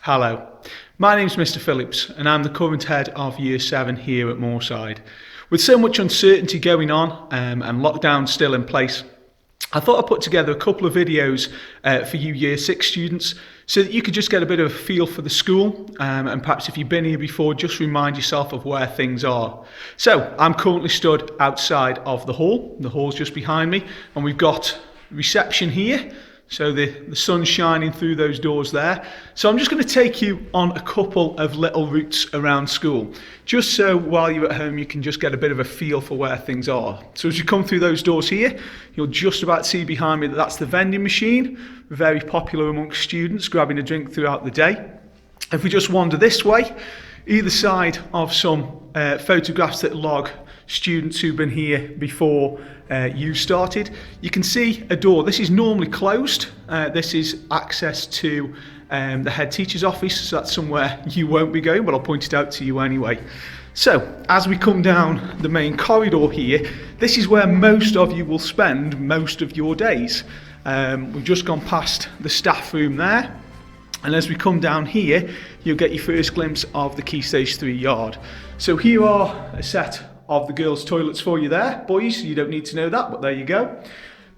Hello, my name's Mr. Phillips and I'm the current head of Year 7 here at Moorside. With so much uncertainty going on and lockdown still in place, I thought I'd put together a couple of videos for you Year 6 students so that you could just get a bit of a feel for the school and perhaps if you've been here before, just remind yourself of where things are. So I'm currently stood outside of the hall. The hall's just behind me and we've got reception here. So the sun's shining through those doors there. So I'm just going to take you on a couple of little routes around school, just so while you're at home you can just get a bit of a feel for where things are. So as you come through those doors here, you'll just about see behind me that that's the vending machine, very popular amongst students grabbing a drink throughout the day. If we just wander this way, either side of some photographs that log students who've been here before you started, you can see a door. This is normally closed. This is access to the head teacher's office, so that's somewhere you won't be going, but I'll point it out to you anyway. So as we come down the main corridor here, this is where most of you will spend most of your days. We've just gone past the staff room there, and as we come down here you'll get your first glimpse of the Key Stage 3 yard. So here are a set of the girls' toilets for you there. Boys, you don't need to know that, but there you go.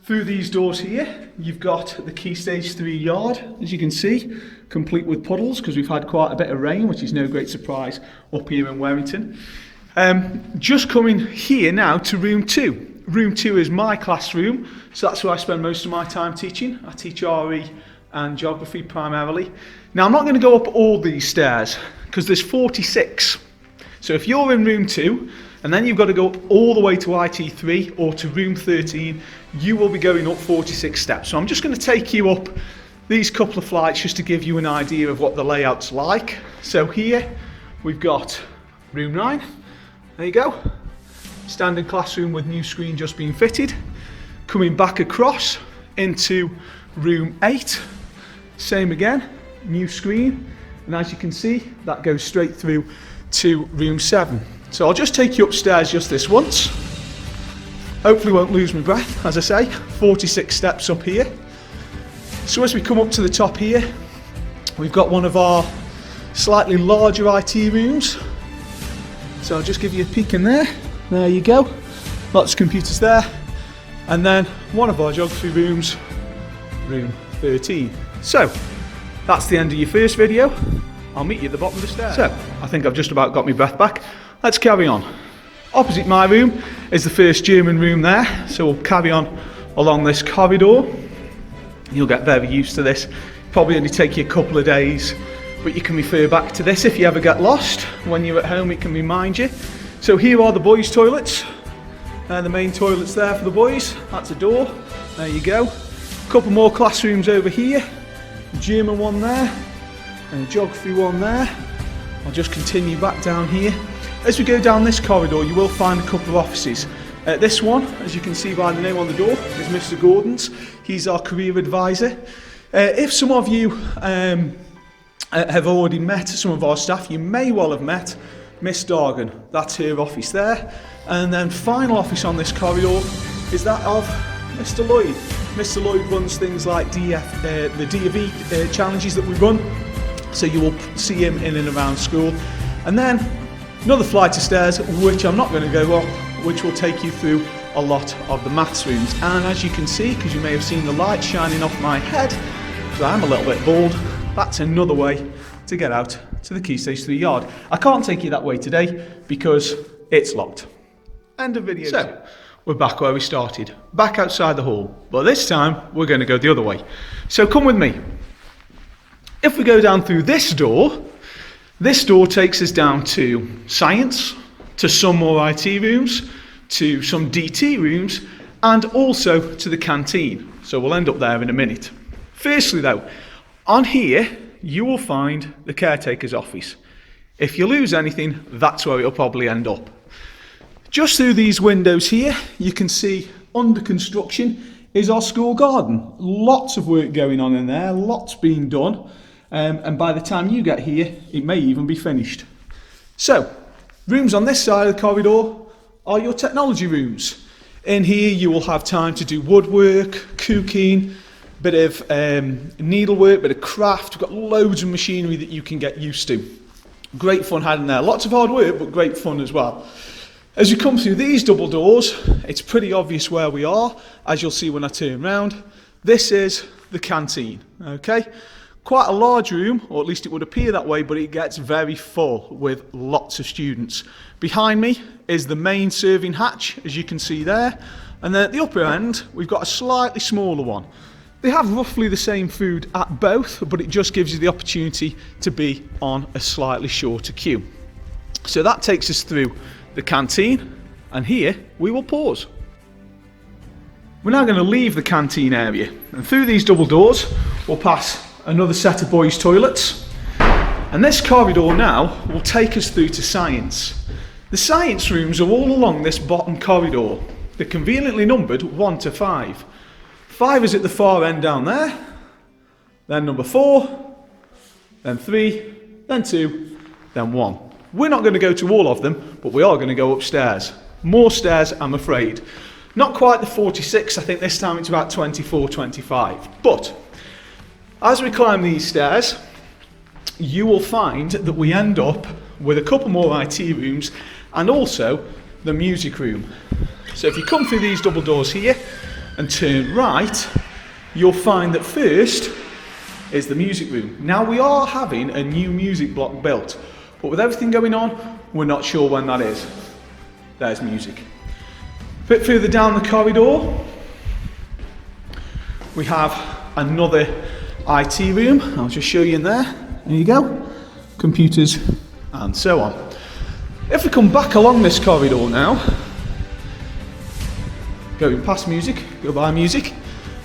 Through these doors here, you've got the Key Stage 3 yard, as you can see, complete with puddles, because we've had quite a bit of rain, which is no great surprise up here in Warrington. Just coming here now to room 2. Room 2 is my classroom, so that's where I spend most of my time teaching. I teach RE and geography primarily. Now, I'm not going to go up all these stairs, because there's 46. So if you're in room 2, and then you've got to go up all the way to IT3 or to room 13, you will be going up 46 steps. So I'm just going to take you up these couple of flights just to give you an idea of what the layout's like. So here we've got room 9. There you go. Standard classroom with new screen just being fitted. Coming back across into room 8. Same again, new screen. And as you can see, that goes straight through to room 7. So I'll just take you upstairs just this once. Hopefully won't lose my breath, as I say, 46 steps up here. So as we come up to the top here, we've got one of our slightly larger IT rooms. So I'll just give you a peek in there. There you go. Lots of computers there. And then one of our geography rooms, room 13. So that's the end of your first video. I'll meet you at the bottom of the stairs. So I think I've just about got my breath back. Let's carry on. Opposite my room is the first German room there, so we'll carry on along this corridor. You'll get very used to this. Probably only take you a couple of days, but you can refer back to this if you ever get lost. When you're at home, it can remind you. So here are the boys' toilets. The main toilets there for the boys. That's a door. There you go. A couple more classrooms over here. A German one there, and a geography one there. I'll just continue back down here. As we go down this corridor, you will find a couple of offices. This one, as you can see by the name on the door, is Mr. Gordon's. He's our career advisor. If some of you have already met some of our staff, you may well have met Miss Dargan. That's her office there. And then final office on this corridor is that of Mr. Lloyd. Mr. Lloyd runs things like the DFE challenges that we run. So you will see him in and around school. And then another flight of stairs, which I'm not going to go up, which will take you through a lot of the maths rooms. And as you can see, because you may have seen the light shining off my head, because I am a little bit bald, that's another way to get out to the Key Stage 3 yard. I can't take you that way today because it's locked. End of video. So, we're back where we started, back outside the hall, but this time we're going to go the other way. So come with me. If we go down through this door takes us down to science, to some more IT rooms, to some DT rooms, and also to the canteen. So we'll end up there in a minute. Firstly though, on here you will find the caretaker's office. If you lose anything, that's where it'll probably end up. Just through these windows here, you can see under construction is our school garden. Lots of work going on in there, lots being done. And by the time you get here, it may even be finished. So, rooms on this side of the corridor are your technology rooms. In here you will have time to do woodwork, cooking, bit of needlework, bit of craft. We've got loads of machinery that you can get used to. Great fun had in there. Lots of hard work, but great fun as well. As we come through these double doors, it's pretty obvious where we are, as you'll see when I turn round. This is the canteen, okay? Quite a large room, or at least it would appear that way, but it gets very full with lots of students. Behind me is the main serving hatch, as you can see there. And then at the upper end, we've got a slightly smaller one. They have roughly the same food at both, but it just gives you the opportunity to be on a slightly shorter queue. So that takes us through the canteen, and here we will pause. We're now going to leave the canteen area, and through these double doors, we'll pass another set of boys' toilets. And this corridor now will take us through to science. The science rooms are all along this bottom corridor. They're conveniently numbered 1 to 5. 5 is at the far end down there, then number 4, then 3, then 2, then 1. We're not going to go to all of them, but we are going to go upstairs. More stairs, I'm afraid. Not quite the 46, I think this time it's about 24, 25. But as we climb these stairs, you will find that we end up with a couple more IT rooms and also the music room. So if you come through these double doors here and turn right, you'll find that first is the music room. Now we are having a new music block built, but with everything going on, we're not sure when that is. There's music. A bit further down the corridor, we have another IT room. I'll just show you in there. There you go. Computers and so on. If we come back along this corridor now, going past music, go by music,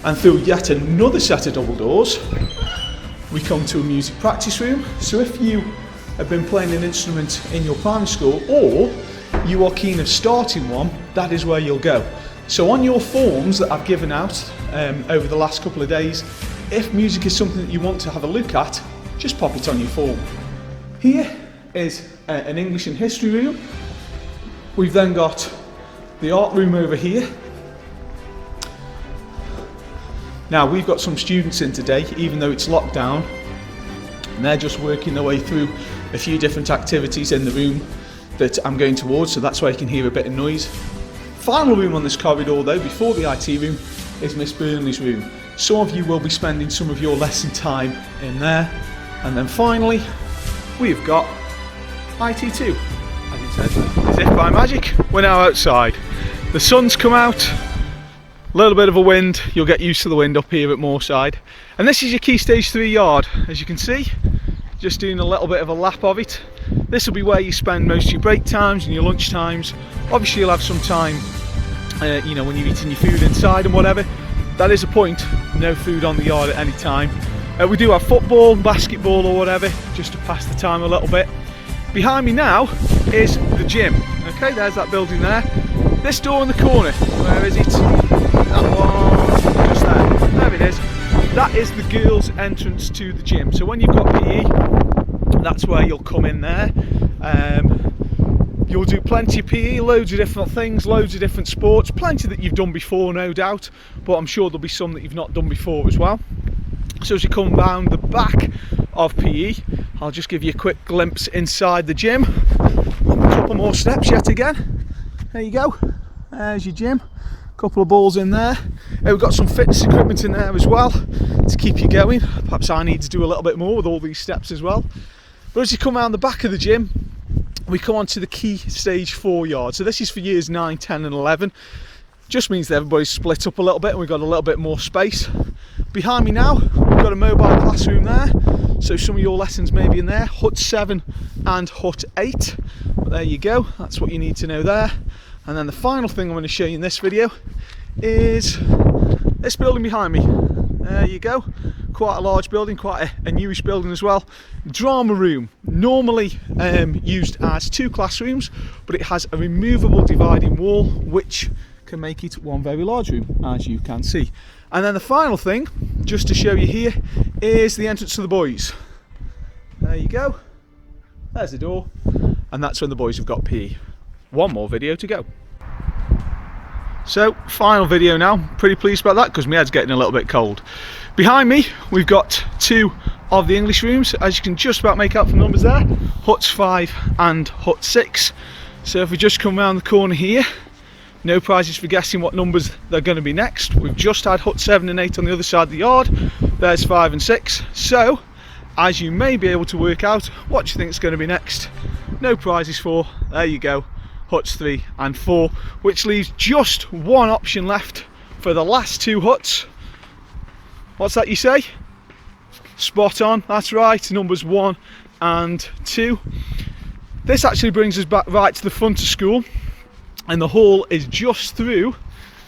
and through yet another set of double doors, we come to a music practice room. So if you have been playing an instrument in your primary school, or you are keen of starting one, that is where you'll go. So on your forms that I've given out over the last couple of days, if music is something that you want to have a look at, just pop it on your form. Here is an English and history room. We've then got the art room over here. Now we've got some students in today, even though it's locked down, and they're just working their way through a few different activities in the room that I'm going towards, so that's why you can hear a bit of noise. Final room on this corridor though, before the IT room, is Miss Burnley's room. Some of you will be spending some of your lesson time in there. And then finally, we've got IT2. As it says, as if by magic, we're now outside. The sun's come out, a little bit of a wind, you'll get used to the wind up here at Moorside. And this is your Key Stage 3 yard, as you can see, just doing a little bit of a lap of it. This will be where you spend most of your break times and your lunch times. Obviously you'll have some time, you know, when you're eating your food inside and whatever. That is a point, no food on the yard at any time. We do have football, basketball or whatever, just to pass the time a little bit. Behind me now is the gym. Okay, there's that building there. This door in the corner, where is it? That one, just there. There it is. That is the girls' entrance to the gym. So when you've got PE, that's where you'll come in there. You'll do plenty of PE, loads of different things, loads of different sports, plenty that you've done before no doubt, but I'm sure there'll be some that you've not done before as well. So as you come round the back of PE, I'll just give you a quick glimpse inside the gym. A couple more steps yet again. There you go, there's your gym. Couple of balls in there. We've got some fitness equipment in there as well to keep you going. Perhaps I need to do a little bit more with all these steps as well. But as you come around the back of the gym, we come on to the Key Stage 4 yard. So this is for years 9, 10 and 11. Just means that everybody's split up a little bit and we've got a little bit more space. Behind me now, we've got a mobile classroom there. So some of your lessons may be in there. Hut 7 and Hut 8. But there you go, that's what you need to know there. And then the final thing I'm going to show you in this video is this building behind me. There you go, quite a large building, quite a newish building as well. Drama room, normally used as 2 classrooms, but it has a removable dividing wall which can make it one very large room, as you can see. And then the final thing, just to show you here, is the entrance to the boys. There you go, there's the door, and that's when the boys have got PE. One more video to go. So, final video now. Pretty pleased about that because my head's getting a little bit cold. Behind me, we've got two of the English rooms, as you can just about make out from the numbers there. Huts 5 and Hut 6. So if we just come around the corner here, no prizes for guessing what numbers they're going to be next. We've just had Hut 7 and 8 on the other side of the yard. There's 5 and 6. So, as you may be able to work out, what do you think is going to be next? No prizes for, there you go, Huts 3 and 4, which leaves just one option left for the last two huts. What's that you say? Spot on, that's right, numbers 1 and 2. This actually brings us back right to the front of school, and the hall is just through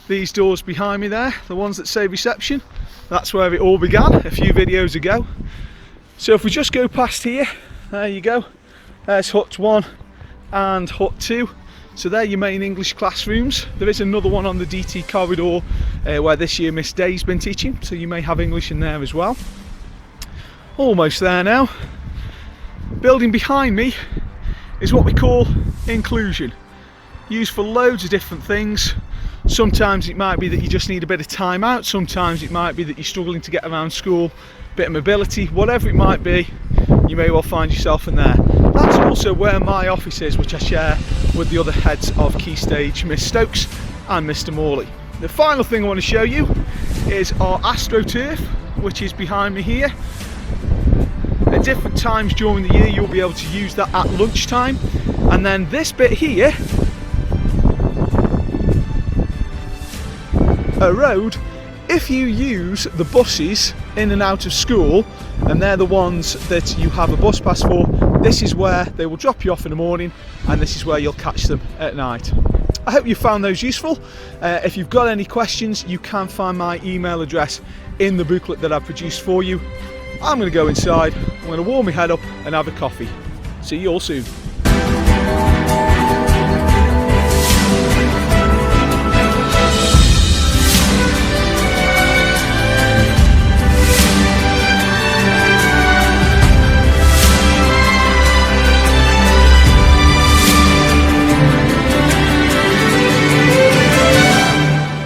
these doors behind me there, the ones that say reception. That's where it all began a few videos ago. So if we just go past here, there you go, there's Hut 1 and Hut 2. So they're your main English classrooms. There is another one on the DT corridor where this year Miss Day's been teaching, so you may have English in there as well. Almost there now. Building behind me is what we call inclusion. Used for loads of different things. Sometimes it might be that you just need a bit of time out, sometimes it might be that you're struggling to get around school, bit of mobility, whatever it might be, you may well find yourself in there. That's also where my office is, which I share with the other heads of Key Stage, Miss Stokes and Mr. Morley. The final thing I want to show you is our AstroTurf, which is behind me here. At different times during the year you'll be able to use that at lunchtime, and then this bit here, a road, if you use the buses in and out of school, and they're the ones that you have a bus pass for, this is where they will drop you off in the morning, and this is where you'll catch them at night. I hope you found those useful. If you've got any questions, you can find my email address in the booklet that I've produced for you. I'm going to go inside, I'm going to warm my head up and have a coffee. See you all soon.